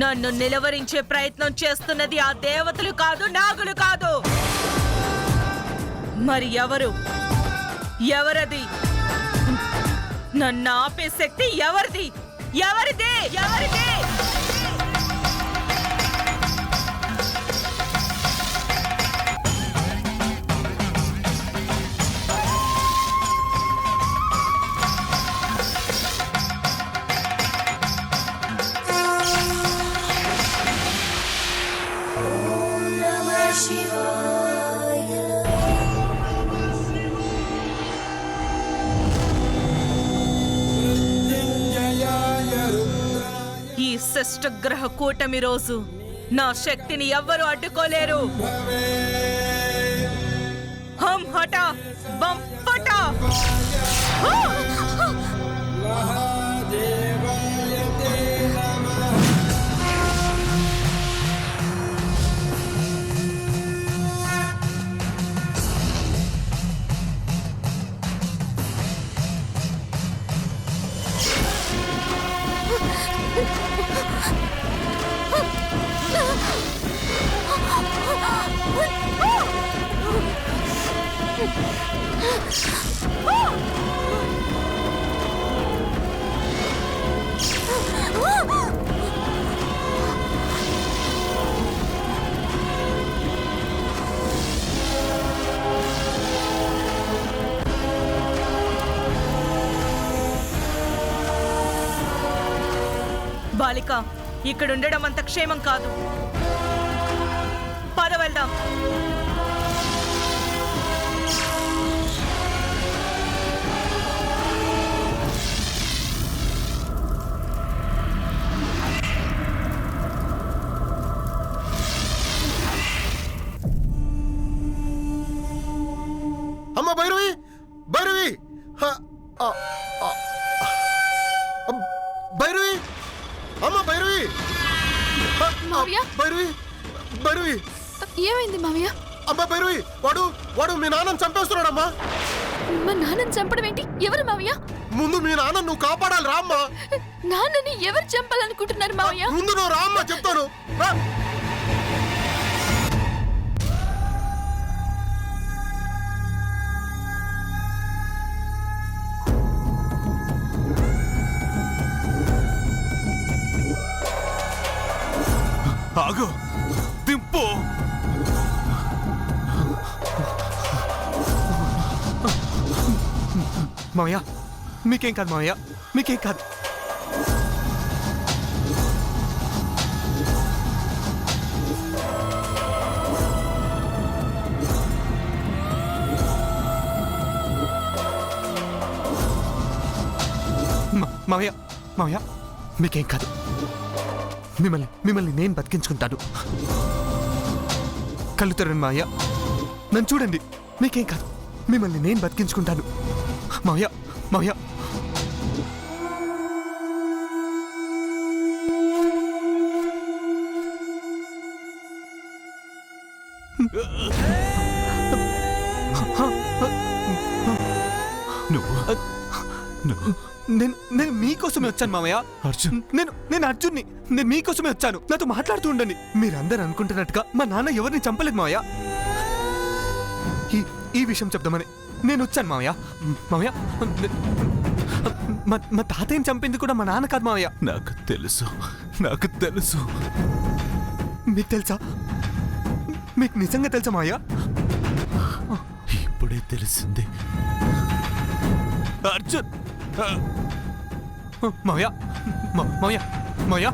నన్ను నిలవరించే ప్రయత్నం చేస్తున్నది ఆ దేవతలు కాదు, నాగులు కాదు. మరి ఎవరు? ఎవరది? నన్ను ఆపే శక్తి ఎవరిది? ఎవరిది? ఎవరిది? ఈ శిష్టగ్రహ కూటమి రోజు నా శక్తిని ఎవ్వరూ అడ్డుకోలేరు. హం హఠ బం ఫట. బాలిక, ఇక్కడుండడం అంత క్షేమం కాదు. పద వెళ్దాం. అమ్మ భైరవి, భైరవి, భైరవి, అమ్మ భైరవి, మావయ్య? భైరవి, భైరవి, ఏమైంది మావయ్య? అమ్మ భైరవి, వాడు మీ నాన్నని చంపేస్తున్నాడమ్మా. మా నాన్నని చంపడం ఏంటి? ఎవరు మావయ్య? ముందు మీ నాన్న నువ్వు కాపాడాలి, రామ్మా. నాన్నని ఎవరు చంపాలనుకుంటున్నారు మావయ్య? ముందు నువ్వు రామ్మా, చెప్తాను. రా. ఆగు, దింపు. మావయ్య, మీకేం కాదు మావయ్య, మీకేం కాదు. మావయ్య, మావయ్య, మీకేం కాదు. మిమ్మల్ని నేను బతికించుకుంటాను. కళ్ళు తెరండి మావయ్య, నన్ను చూడండి. మీకేం కాదు, మిమ్మల్ని నేను బతికించుకుంటాను. మావయ్య, మావయ్య. నేను మీకోసమే వచ్చాను మావయ్య. అర్జున్, నేను అర్జున్ని. నేను మీకోసమే వచ్చాను. నాతో మాట్లాడుతూ ఉండండి. మీరందరూ అనుకుంటున్నట్టుగా మా నాన్న ఎవరిని చంపలేదు మావయ్య. ఈ విషయం చెప్దామని నేను వచ్చాను మావయ్య. మావయ్య, మా తాతయ్యని చంపింది కూడా మా నాన్న కాదు మావయ్య. నాకు తెలుసు, నాకు తెలుసు. మీకు తెలుసా? మీకు నిజంగా తెలుసా మావయ్య? ఇప్పుడే తెలిసింది. అర్జున్, మావయ్య, మావయ్య, మావయ్య,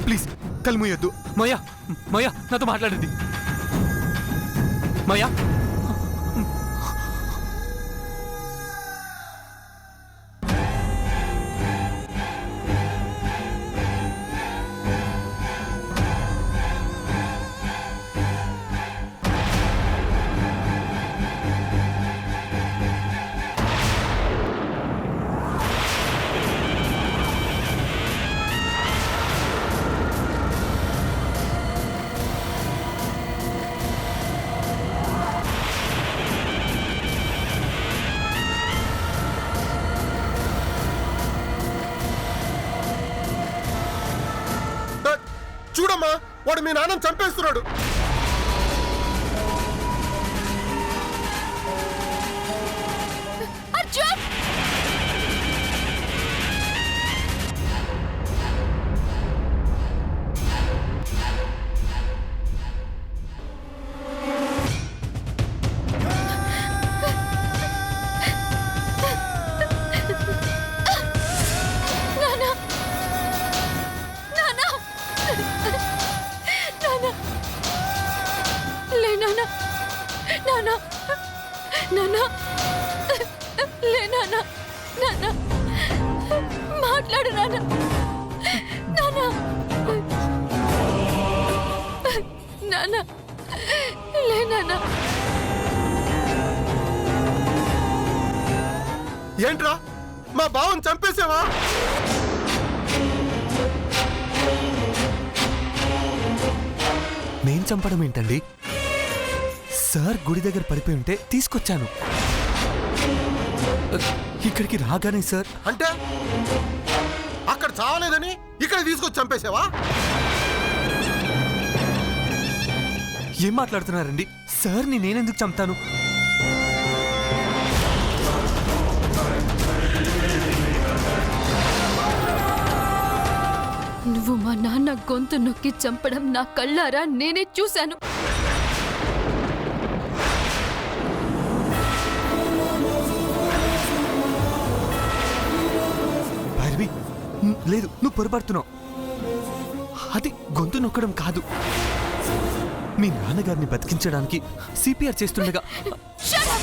ప్లీజ్ కళ్ళు మూయొద్దు. మావయ్య, మావయ్య, నాతో మాట్లాడండి. మావయ్య, చూడమ్మా, వాడు మీ నాన్నని చంపేస్తున్నాడు. అర్జున్! నాన్న! నాన్న! నాన్న! లే నాన్న! నాన్న! నాన్న! లే నాన్న! నాన్న! మాట్లాడు నాన్న! నాన్న! నాన్న! లే నాన్న! ఏంట్రా, మా బావని చంపేసావా? నేను చంపడం ఏంటండి? సార్ గుడి దగ్గర పడిపోయి ఉంటే తీసుకొచ్చాను. ఇక్కడికి రాగానే సార్ అంటే అక్కడ చావలేదని ఇక్కడ తీసుకొచ్చి చంపేసావా? ఏం మాట్లాడుతున్నారండి? సార్ని నేనెందుకు చంపుతాను? నువ్వు మా నాన్న గొంతు నొక్కి చంపడం నా కళ్ళారా నేనే చూశాను. భైరవి, లేదు, నువ్వు పొరపడుతున్నావు. అది గొంతు నొక్కడం కాదు. మీ నాన్నగారిని బతికించడానికి సిపిఆర్ చేస్తుండగా Shut up!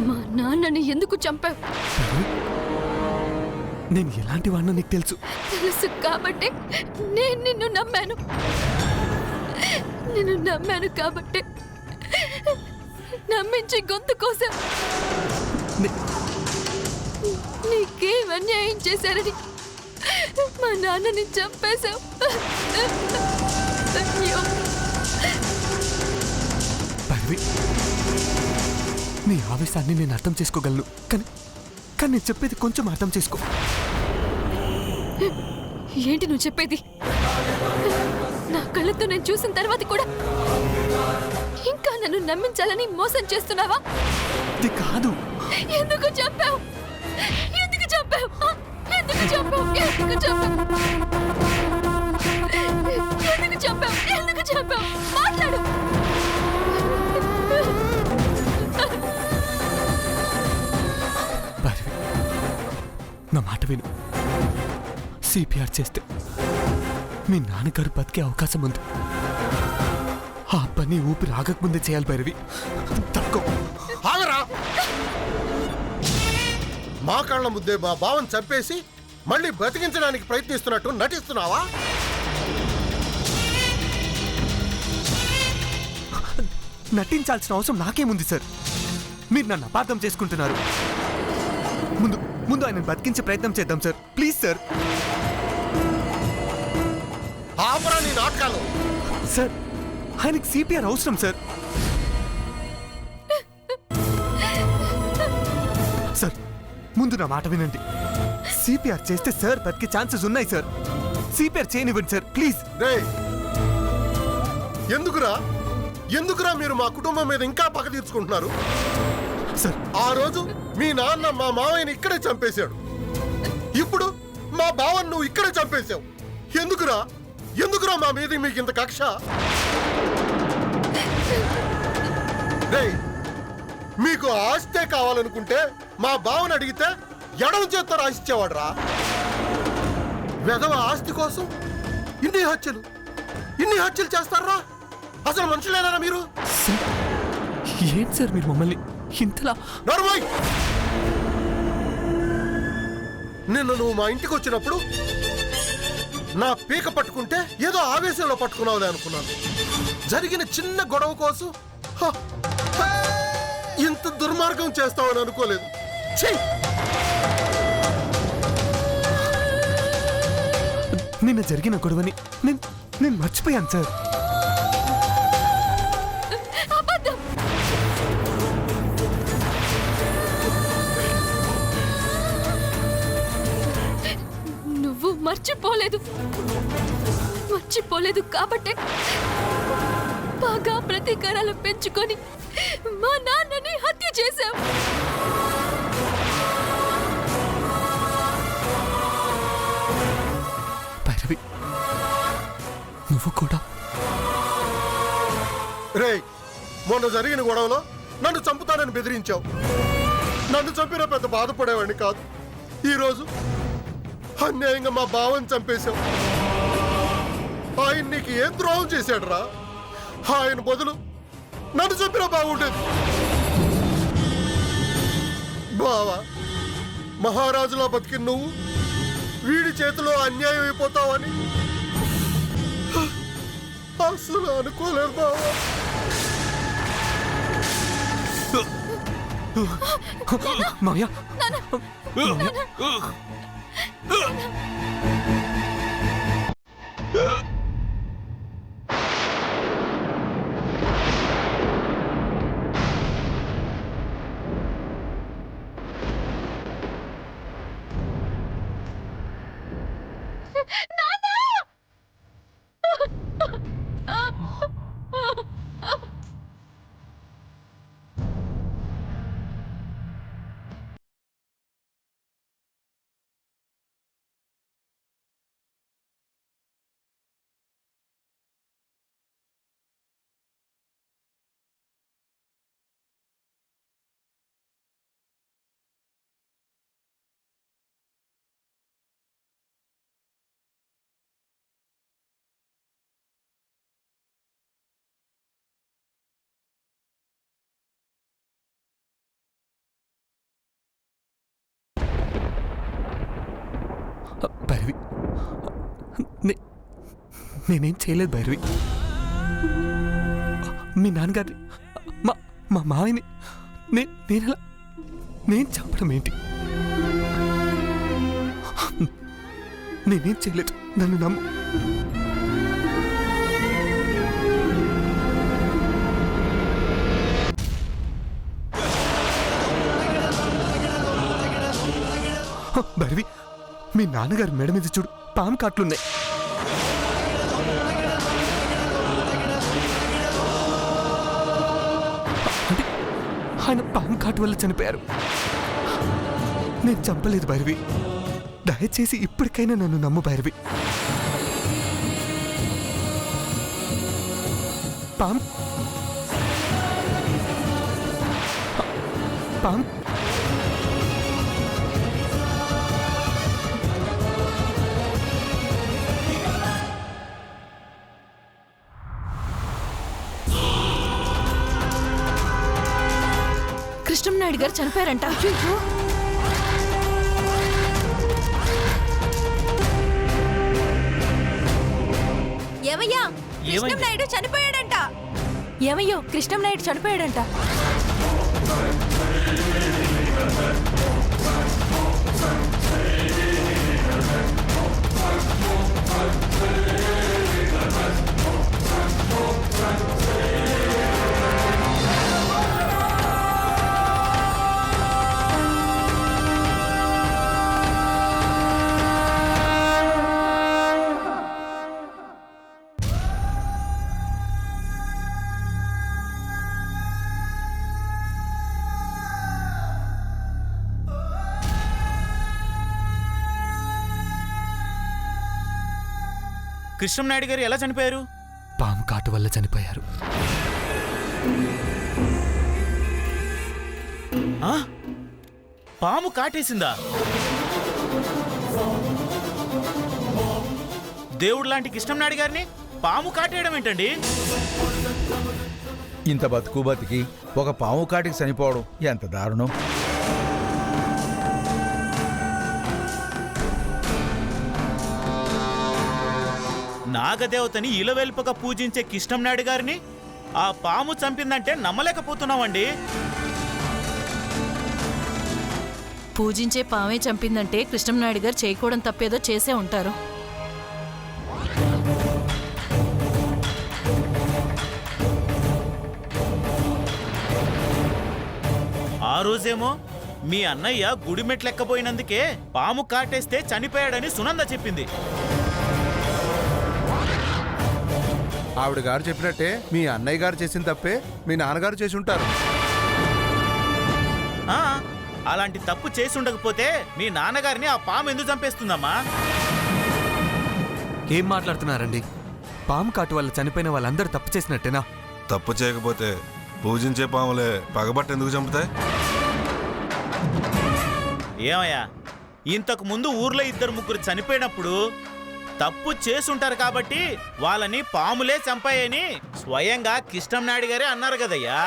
మా నాన్నని ఎందుకు చంపావు? నేను ఎలాంటి వాడినో నీకు తెలుసు. తెలుసు కాబట్టే నేను నిన్ను నమ్మాను. నిన్ను నమ్మాను కాబట్టే నమ్మించి గొంతు కోసం నే- నీకేం అన్యాయం చేశారని మా నాన్నని చంపేశావు. అయ్యో, భైరవి, నీ ఆవేశాన్ని నేను అర్థం చేసుకోగలను. కానీ కానీ నేను చెప్పేది కొంచెం అర్థం చేసుకో. ఏంటి నువ్వు చెప్పేది? నా కళ్ళతో నేను చూసిన తర్వాత కూడా ఇంకా నన్ను నమ్మించాలని మోసం చేస్తున్నావా? ఇది కాదు. ఎందుకు చంపావు? ఎందుకు చంపావు? ఆ? ఎందుకు చంపావు? ఎందుకు చంపావు? ఎందుకు చంపావు? ఎందుకు చంపావు? మాట్లాడు. భైరవి, నా మాట విను. సిపిఆర్ చేస్తే మీ నాన్నగారు బతికే అవకాశం ఉంది. ఆ పని ఊపిరి ఆగకముందే చేయాలి భైరవి. తక్కువ ఆగరా! మా కళ్ళ ముద్దే మా బావని చంపేసి మళ్ళీ బ్రతికించడానికి ప్రయత్నిస్తున్నట్టు నటిస్తున్నావా? నటించాల్సిన అవసరం నాకేముంది సార్? మీరు నన్ను అపార్థం చేసుకుంటున్నారు. ముందు ముందు ఆయన బతికించే ప్రయత్నం చేద్దాం సార్. Please sir. ఆపరా నీ నాటకాలు. సార్, ఆయనకి సిపిఆర్ అవసరం సార్. సార్, ముందు నా మాట వినండి. సిపిఆర్ చేస్తే సార్ బతికే ఛాన్సెస్ ఉన్నాయి సార్. సిపిఆర్ చేయనివ్వండి సార్, ప్లీజ్. రేయ్, ఎందుకురా ఎందుకురా మీరు మా కుటుంబం మీద ఇంకా పగ తీర్చుకుంటున్నారు? సార్, ఆ రోజు మీ నాన్న మా మావయ్యని ఇక్కడే చంపేశాడు. ఇప్పుడు మా బావని నువ్వు ఇక్కడే చంపేశావు. ఎందుకురా ఎందుకురా మా మీద మీకు ఇంత కక్ష? రేయ్, మీకు ఆస్తే కావాలనుకుంటే మా బావని అడిగితే ఎడమ చేత్తో రాసిచ్చేవాడ్రా. వెధవ ఆస్తి కోసం ఇన్ని హత్యలు చేస్తారా? అసలు మనుషులేనా మీరు? సార్, ఏంటి సార్ మీరు మమ్మల్ని ఇంతలా? నర్మయ్, నిన్ను నువ్వు మా ఇంటికి వచ్చినప్పుడు నా పీక పట్టుకుంటే ఏదో ఆవేశంలో పట్టుకున్నావులే అనుకున్నాను. జరిగిన చిన్న గొడవ కోసం ఇంత దుర్మార్గం చేస్తావని అనుకోలేదు. ఛీ! నిన్న జరిగిన గొడవని నేను మర్చిపోయాను సార్. అబద్ధం. మర్చిపోలేదు కాబట్టే బాగా ప్రతీకారాలు పెంచుకొని మా నాన్నని హత్య చేశాం. భైరవి, నువ్వు కూడా రేయ్, మొన్న జరిగిన గొడవలో నన్ను చంపుతానని బెదిరించావు. నన్ను చంపినా పెద్ద బాధపడేవాడిని కాదు. ఈరోజు అన్యాయంగా మా బావని చంపేశావు. ఆయన నీకు ఏం ద్రోహం చేశాడు రా? ఆయన బదులు నన్ను చంపినా బాగుండేది. బావా, మహారాజులా బతికి నువ్వు వీడి చేతిలో అన్యాయం అయిపోతావని అసలు అనుకోలేదు బావా. మాయా, భైరవి, నేనేం చేయలేదు భైరవి. మీ నాన్నగారి మా మావిని నేను చంపడం ఏంటి? నేనేం చేయలేదు, నన్ను నమ్ము. భైరవి, మీ నాన్నగారి మెడ మీద చూడు, పాము కాట్లున్నాయి. అంటే ఆయన పాము కాటు వల్ల చనిపోయారు. నేను చంపలేదు భైరవి. దయచేసి ఇప్పటికైనా నన్ను నమ్ము భైరవి. పాము పాము కృష్ణంనాయుడు గారు చనిపోయారంట. ఏమయ్యా, కృష్ణంనాయుడు చనిపోయాడంట. ఏమయ్యో, కృష్ణంనాయుడు చనిపోయాడంట. కృష్ణంనాయుడు గారు ఎలా చనిపోయారు? పాము కాటు వల్ల చనిపోయారు. పాము కాటేసిందా? దేవుడు లాంటి కృష్ణంనాయుడు గారిని పాము కాటేయడం ఏంటండి? ఇంత బతుకు బతికి ఒక పాము కాటికి చనిపోవడం ఎంత దారుణం. నాగదేవతని ఇలవెల్పగా పూజించే కృష్ణంనాయుడు గారిని ఆ పాము చంపిందంటే నమ్మలేకపోతున్నామండి. పూజించే పామే చంపిందంటే కృష్ణంనాయుడు గారు చేయకూడని తప్పేదో చేసే ఉంటారు. ఆ రోజేమో మీ అన్నయ్య గుడి మెట్లెక్కపోయినందుకే పాము కాటేస్తే చనిపోయాడని సునంద చెప్పింది. ఆవిడ గారు చెప్పినట్టే మీ అన్నయ్య గారు చేసిన తప్పే మీ నాన్నగారు చేసి ఉంటారు. ఆ, అలాంటి తప్పు చేసి ఉండకపోతే మీ నాన్నగారిని ఆ పాము ఎందుకు చంపేస్తుందమ్మా? ఏం మాట్లాడుతున్నారండి? పాము కాటు వల్ల చనిపోయిన వాళ్ళందరూ తప్పు చేసినట్టేనా? తప్పు చేయకపోతే పూజించే పాములే పగబట్టి ఎందుకు చంపుతాయి? ఏమయ్యా, ఇంతకు ముందు ఊర్లో 2-3 చనిపోయినప్పుడు తప్పు చేసుంటారు కాబట్టి వాళ్ళని పాములే చంపాయని స్వయంగా కిష్టం నాయుడు గారే అన్నారు కదయ్యా.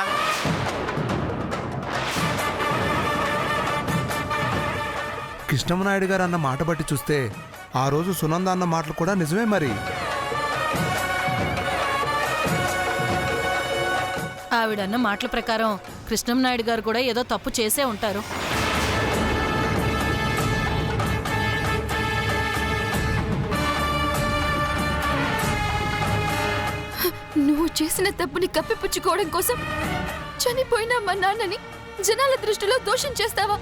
కృష్ణమనాయుడు గారు అన్న మాట బట్టి చూస్తే ఆ రోజు సునంద అన్న మాటలు కూడా నిజమే మరి. ఆవిడన్న మాటల ప్రకారం కృష్ణంనాయుడు గారు కూడా ఏదో తప్పు చేసే ఉంటారు. నువ్వు చేసిన తప్పుని కప్పిపుచ్చుకోవడం కోసం చనిపోయిన మా నాన్నని జనాల దృష్టిలో దోషం చేస్తావా?